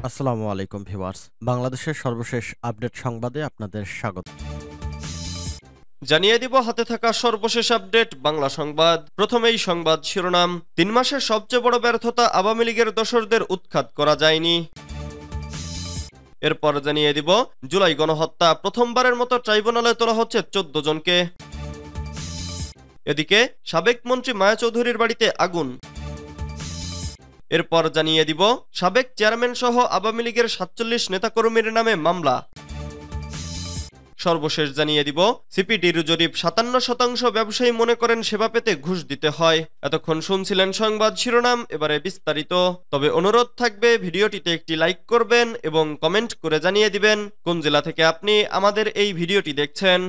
আসসালামু আলাইকুম ভিউয়ার্স। বাংলাদেশের সর্বশেষ আপডেট সংবাদে আপনাদের স্বাগত। জানিয়ে দিব হাতে থাকা সর্বশেষ আপডেট বাংলা সংবাদ। প্রথমেই সংবাদ শিরোনাম। 3 মাসের সবচেয়ে বড় ব্যর্থতা আওয়ামী লীগের দোসরদের উৎখাত করা যায়নি। এরপর জানিয়ে দিব জুলাই গণহত্যা প্রথমবারের মতো ট্রাইব্যুনালে তোলা হচ্ছে 14 জনকে। এদিকে সাবেক মন্ত্রী মায়া চৌধুরীর বাড়িতে আগুন। এরপর জানিয়ে দিব সাবেক চেয়ারম্যান সহ আওয়ামী লীগের 47 নেতাকর্মীর নামে মামলা। সর্বশেষ জানিয়ে দিব সিপিডির জরিপ 57% ব্যবসায়ী মনে করেন সেবা পেতে ঘুষ দিতে হয়। এতক্ষণ শুনছিলেন সংবাদ শিরোনাম, এবারে বিস্তারিত। তবে অনুরোধ থাকবে ভিডিওটিতে একটি লাইক করবেন এবং কমেন্ট করে জানিয়ে দিবেন কোন জেলা থেকে আপনি আমাদের এই ভিডিওটি দেখছেন।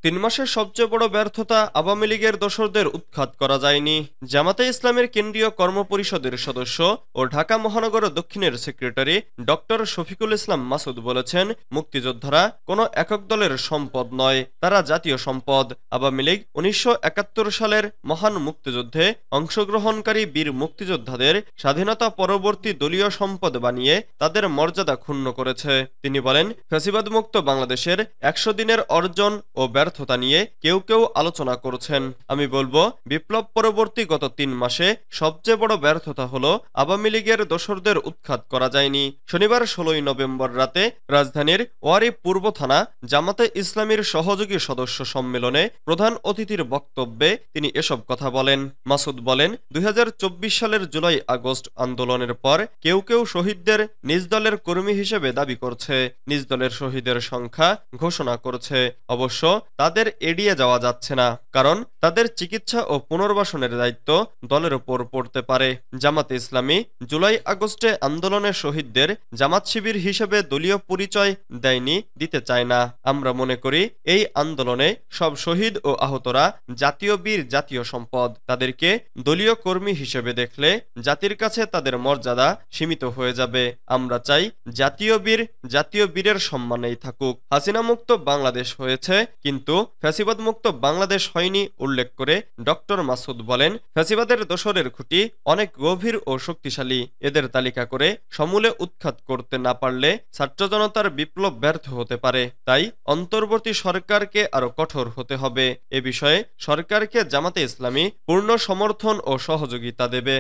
3 মাসের সবচেয়ে বড় ব্যর্থতা আওয়ামী লীগের দোসরদের উৎখাত করা যায়নি। জামাতে ইসলামের কেন্দ্রীয় কর্মপরিষদের সদস্য ও ঢাকা মহানগর দক্ষিণের সেক্রেটারি ডক্টর শফিকুল ইসলাম মাসুদ বলেছেন, মুক্তিযোদ্ধারা কোনো একক দলের সম্পদ নয়, তারা জাতীয় সম্পদ। আওয়ামী লীগ 1971 সালের মহান মুক্তিযুদ্ধে অংশগ্রহণকারী বীর মুক্তিযোদ্ধাদের স্বাধীনতা পরবর্তী দলীয় সম্পদ বানিয়ে তাদের মর্যাদা ক্ষুণ্ণ করেছে। তিনি বলেন, ফ্যাসিবাদমুক্ত বাংলাদেশের 100 দিনের অর্জন ও ব্যর্থতা নিয়ে কেউ কেউ আলোচনা করছেন। আমি বলবো, বিপ্লব পরবর্তী গত 3 মাসে সবচেয়ে বড় ব্যর্থতা হলো আওয়ামী লীগের দোসরদের উৎখাত করা যায়নি। শনিবার 16 নভেম্বর রাতে রাজধানীর ওয়ারী পূর্ব থানা জামাতে ইসলামীর সহযোগী সদস্য সম্মেলনে প্রধান অতিথির বক্তব্যে তিনি এসব কথা বলেন। মাসুদ বলেন, 2024 সালের জুলাই আগস্ট আন্দোলনের পর কেউ কেউ শহীদদের নিজ দলের কর্মী হিসেবে দাবি করছে, নিজ দলের শহীদের সংখ্যা ঘোষণা করছে। অবশ্য তাদের এড়িয়ে যাওয়া যাচ্ছে না, কারণ তাদের চিকিৎসা ও পুনর্বাসনের দায়িত্ব দলের ওপর পড়তে পারে। জামাতে ইসলামী জুলাই আগস্টে আন্দোলনের শহীদদের জামাত শিবির হিসেবে দলীয় পরিচয় দেয়নি, দিতে চায় না। আমরা মনে করি এই আন্দোলনে সব শহীদ ও আহতরা জাতীয় বীর, জাতীয় সম্পদ। তাদেরকে দলীয় কর্মী হিসেবে দেখলে জাতির কাছে তাদের মর্যাদা সীমিত হয়ে যাবে। আমরা চাই জাতীয় বীর, জাতীয় বীরের সম্মানেই থাকুক। হাসিনা মুক্ত বাংলাদেশ হয়েছে, কিন্তু ফ্যাসিবাদ মুক্ত বাংলাদেশ হয়নি উল্লেখ করে ডক্টর মাসুদ বলেন, ফ্যাসিবাদের দোসরের খুঁটি অনেক গভীর ও শক্তিশালী। এদের তালিকা করে সমূলে উৎখাত করতে না পারলে ছাত্র জনতার বিপ্লব ব্যর্থ হতে পারে। তাই অন্তর্বর্তী সরকারকে আরো কঠোর হতে হবে। এ বিষয়ে সরকারকে জামাতে ইসলামী পূর্ণ সমর্থন ও সহযোগিতা দেবে।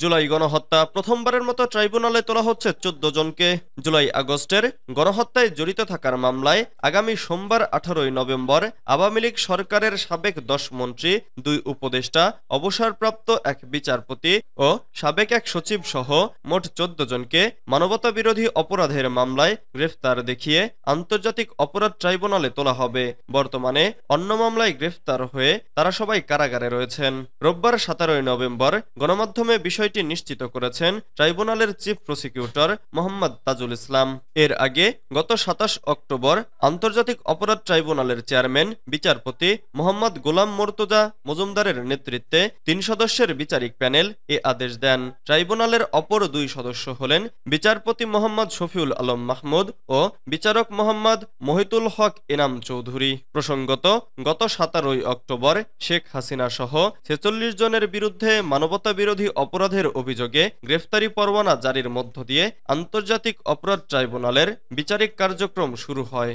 জুলাই গণহত্যা প্রথমবারের মতো ট্রাইব্যুনালে তোলা হচ্ছে 14 জনকে। জুলাই আগস্টের গণহত্যায় জড়িত থাকার মামলায় আগামী সোমবার 18 নভেম্বর আওয়ামী লীগ সরকারের সাবেক 10 মন্ত্রী, 2 উপদেষ্টা, অবসরপ্রাপ্ত 1 বিচারপতি ও সাবেক 1 সচিব সহ মোট 14 জনকে মানবতা বিরোধী অপরাধের মামলায় গ্রেফতার দেখিয়ে আন্তর্জাতিক অপরাধ ট্রাইব্যুনালে তোলা হবে। বর্তমানে অন্য মামলায় গ্রেফতার হয়ে তারা সবাই কারাগারে রয়েছেন। রোববার 17 নভেম্বর গণমাধ্যমে বিষয়টি নিশ্চিত করেছেন ট্রাইব্যুনালের চিফ প্রসিকিউটর মোহাম্মদ তাজুল ইসলাম। এর আগে গত 27 অক্টোবর আন্তর্জাতিক অপরাধ ট্রাইব্যুনালের চেয়ারম্যান বিচারপতি মোহাম্মদ গোলাম মর্তুজা মজুমদারের নেতৃত্বে 3 সদস্যের বিচারিক প্যানেল এ আদেশ দেন। ট্রাইব্যুনালের অপর 2 সদস্য হলেন বিচারপতি মোহাম্মদ শফিউল আলম মাহমুদ ও বিচারক মোহাম্মদ মহিতুল হক এনাম চৌধুরী। প্রসঙ্গত, গত 17 অক্টোবর শেখ হাসিনা সহ 46 জনের বিরুদ্ধে মানবতা বিরোধী অপরাধের অভিযোগে গ্রেফতারি পরোয়ানা জারির মধ্য দিয়ে আন্তর্জাতিক অপরাধ ট্রাইব্যুনালের বিচারিক কার্যক্রম শুরু হয়।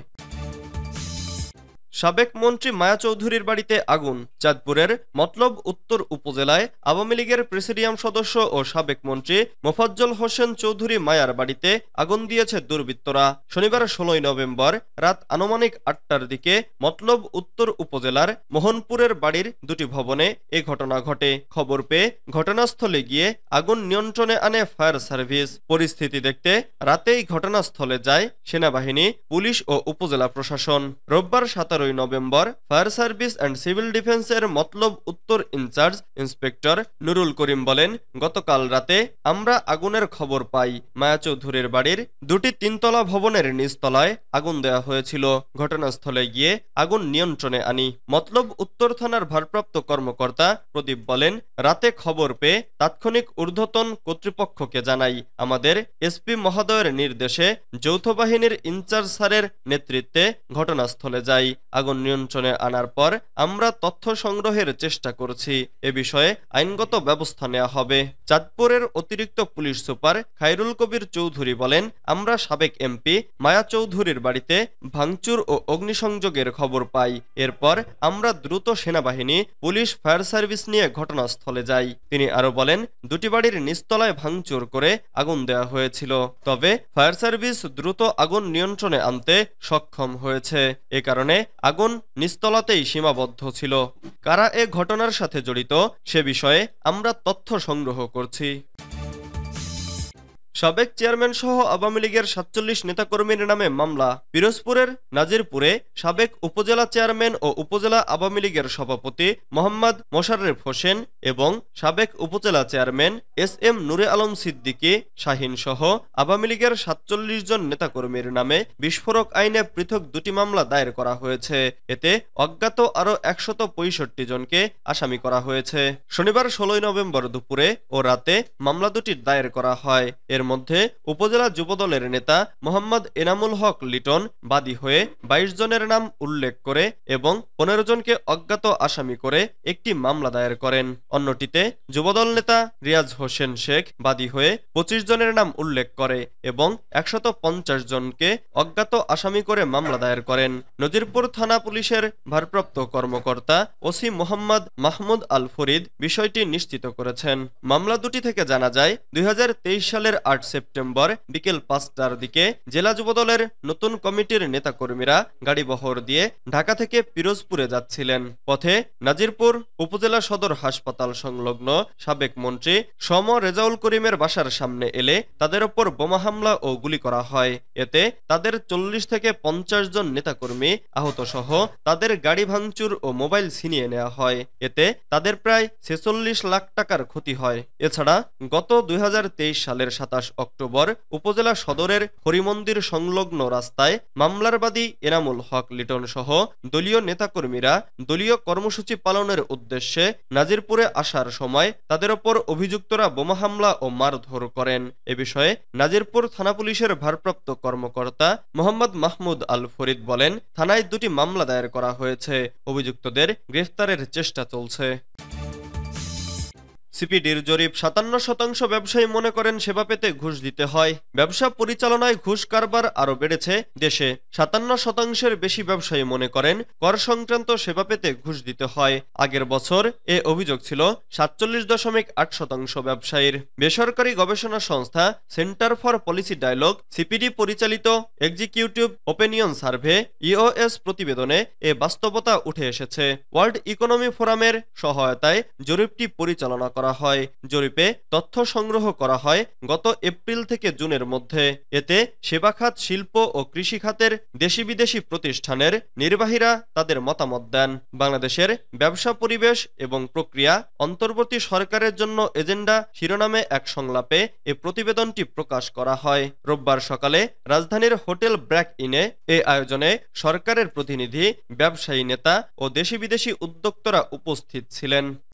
সাবেক মন্ত্রী মায়া চৌধুরীর বাড়িতে আগুন। চাঁদপুরের মতলব উত্তর উপজেলায় আওয়ামী লীগের প্রেসিডিয়াম সদস্য ও সাবেক মন্ত্রী মোফাজ্জল হোসেন চৌধুরী মায়ার বাড়িতে আগুন দিয়েছে দুর্বৃত্তরা। শনিবার 16 নভেম্বর রাত আনুমানিক 8টার দিকে মতলব উত্তর উপজেলার মোহনপুরের বাড়ির 2টি ভবনে এ ঘটনা ঘটে। খবর পেয়ে ঘটনাস্থলে গিয়ে আগুন নিয়ন্ত্রণে আনে ফায়ার সার্ভিস। পরিস্থিতি দেখতে রাতেই ঘটনাস্থলে যায় সেনাবাহিনী, পুলিশ ও উপজেলা প্রশাসন। রোববার 17 November fire service and civil ডিফেন্সের মতলব উত্তর ইনচার্জ ইন্সপেক্টর নুরুল করিম বলেন, গতকাল রাতে আমরা আগুনের খবর পাই। মায়া চৌধুরীর বাড়ির 2টি 3তলা ভবনের নিচতলায় আগুন দেওয়া হয়েছিল। ঘটনাস্থলে গিয়ে আগুন নিয়ন্ত্রণে আনি। মতলব উত্তর থানার ভারপ্রাপ্ত কর্মকর্তা প্রদীপ বলেন, রাতে খবর পেয়ে তাৎক্ষণিক ঊর্ধ্বতন কর্তৃপক্ষকে জানাই। আমাদের এসপি মহোদয়ের নির্দেশে যৌথ বাহিনীর ইনচার্জ স্যারের নেতৃত্বে ঘটনাস্থলে যাই। আগুন নিয়ন্ত্রণে আনার পর আমরা তথ্য সংগ্রহের চেষ্টা করছি। এ বিষয়ে আইনগত ব্যবস্থা নেওয়া হবে। চাঁদপুরের অতিরিক্ত পুলিশ সুপার খায়রুল কবির চৌধুরী বলেন, আমরা সাবেক এমপি মায়া চৌধুরীর বাড়িতে ভাঙচুর ও অগ্নিসংযোগের খবর পাই। এরপর আমরা দ্রুত সেনাবাহিনী, পুলিশ, ফায়ার সার্ভিস নিয়ে ঘটনাস্থলে যাই। তিনি আরো বলেন, দুটি বাড়ির নিচতলায় ভাঙচুর করে আগুন দেওয়া হয়েছিল, তবে ফায়ার সার্ভিস দ্রুত আগুন নিয়ন্ত্রণে আনতে সক্ষম হয়েছে। এ কারণে আগুন নিচতলাতেই সীমাবদ্ধ ছিল। কারা এ ঘটনার সাথে জড়িত সে বিষয়ে আমরা তথ্য সংগ্রহ করছি। সাবেক চেয়ারম্যান সহ আওয়ামী লীগের ৪৭ নেতাকর্মীর নামে মামলা। পিরোজপুরের নাজিরপুরে সাবেক উপজেলা চেয়ারম্যান ও উপজেলা আওয়ামী লীগের সভাপতি মোহাম্মদ মোশাররফ হোসেন এবং সাবেক উপজেলা চেয়ারম্যান এস.এম. নূরে আলম সিদ্দিকী শাহীন সহ আওয়ামী লীগের ৪৭ জন নেতাকর্মীর নামে বিস্ফোরক আইনে পৃথক দুটি মামলা দায়ের করা হয়েছে। এতে অজ্ঞাত আরও ১৬৫ জনকে আসামি করা হয়েছে। শনিবার ১৬ নভেম্বর দুপুরে ও রাতে মামলা দুটি দায়ের করা হয়। এর মধ্যে উপজেলা যুবদলের নেতা মোহাম্মদ এনামুল হক লিটন বাদী হয়ে ২২ জনের নাম উল্লেখ করে এবং ১৫ জনকে অজ্ঞাত আসামি করে একটি মামলা দায়ের করেন। অন্যটিতে যুবদল নেতা রিয়াজ হোসেন শেখ বাদী হয়ে ২৫ জনের নাম উল্লেখ করে এবং ১৫০ জনকে অজ্ঞাত আসামি করে মামলা দায়ের করেন। নজিরপুর থানা পুলিশের ভারপ্রাপ্ত কর্মকর্তা ওসি মোহাম্মদ মাহমুদ আল ফরিদ বিষয়টি নিশ্চিত করেছেন। মামলা দুটি থেকে জানা যায়, ২০২৩ সালের ৮ সেপ্টেম্বর বিকেল ৫টার দিকে জেলা যুবদলের নতুন কমিটির নেতাকর্মীরা গাড়িবহর দিয়ে ঢাকা থেকে পিরোজপুরে যাচ্ছিলেন। পথে নাজিরপুর উপজেলা সদর হাসপাতাল সংলগ্ন সাবেক মন্ত্রী সম রেজাউল করিমের বাসার সামনে এলে তাদের ওপর বোমা হামলা ও গুলি করা হয়। এতে তাদের ৪০ থেকে ৫০ জন নেতাকর্মী আহত সহ তাদের গাড়ি ভাঙচুর ও মোবাইল ছিনিয়ে নেওয়া হয়। এতে তাদের প্রায় ৪৬ লাখ টাকার ক্ষতি হয়। এছাড়া গত ২০২৩ সালের ২৭ অক্টোবর উপজেলা সদরের হরিমন্দির সংলগ্ন রাস্তায় মামলার বাদী এনামুল হক লিটন সহ দলীয় নেতাকর্মীরা দলীয় কর্মসূচি পালনের উদ্দেশ্যে নাজিরপুরে আসার সময় তাদের ওপর অভিযুক্তরা বোমা হামলা ও মারধর করেন। এ বিষয়ে নাজিরপুর থানা পুলিশের ভারপ্রাপ্ত কর্মকর্তা মোহাম্মদ মাহমুদ আল ফরিদ বলেন, থানায় দুটি মামলা দায়ের করা হয়েছে। অভিযুক্তদের গ্রেফতারের চেষ্টা চলছে। সিপিডির জরিপ ৫৭% ব্যবসায়ী মনে করেন সেবা পেতে ঘুষ দিতে হয়। ব্যবসা পরিচালনায় ঘুষ কারবার আরও বেড়েছে দেশে। ৫৭%-এর বেশি ব্যবসায়ী মনে করেন কর সংক্রান্ত সেবা পেতে ঘুষ দিতে হয়। আগের বছর এ অভিযোগ ছিল ৪৭.৮% ব্যবসায়ীর। বেসরকারি গবেষণা সংস্থা centre for policy dialogue CPD পরিচালিত এক্সিকিউটিভ ওপিনিয়ন সার্ভে ইওএস প্রতিবেদনে এ বাস্তবতা উঠে এসেছে। ওয়ার্ল্ড ইকোনমি ফোরামের সহায়তায় জরিপটি পরিচালনা করা হয়। জরিপে তথ্য সংগ্রহ করা হয় গত এপ্রিল থেকে জুনের মধ্যে। এতে সেবা খাত, শিল্প ও কৃষি খাতের দেশি বিদেশি প্রতিষ্ঠানের নির্বাহীরা তাদের মতামত দেন। বাংলাদেশের ব্যবসা পরিবেশ এবং প্রক্রিয়া অন্তর্বর্তী সরকারের জন্য এজেন্ডা শিরোনামে এক সংলাপে এ প্রতিবেদনটি প্রকাশ করা হয়। রোববার সকালে রাজধানীর হোটেল ব্র্যাক ইনে এ আয়োজনে সরকারের প্রতিনিধি, ব্যবসায়ী নেতা ও দেশি বিদেশি উদ্যোক্তারা উপস্থিত ছিলেন।